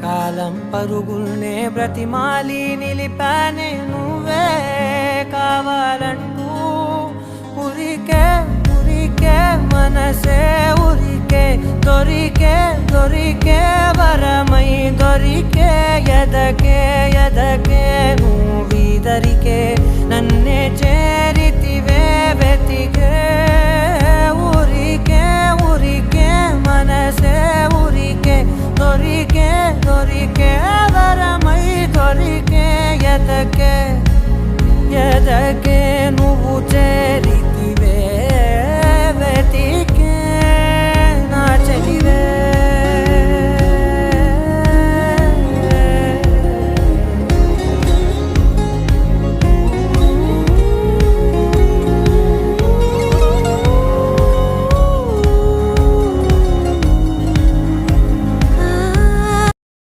కాలం పరుగుల్నే బ్రతిమాలి నిలిపానే నువ్వే కావాలంటూ ఉరికే ఉరికే మనసే ఉరికే దొరికే దొరికే వరమై దొరికే ఎదకే ఎదకే నువ్వీదరికే నన్నే చేరితివే వెతికే ఊరికే ఊరికే మనసే ఊరికే దొరికే దొరికే వరమై దొరికే ఎదకే ఎదకే నువ్వు చేరి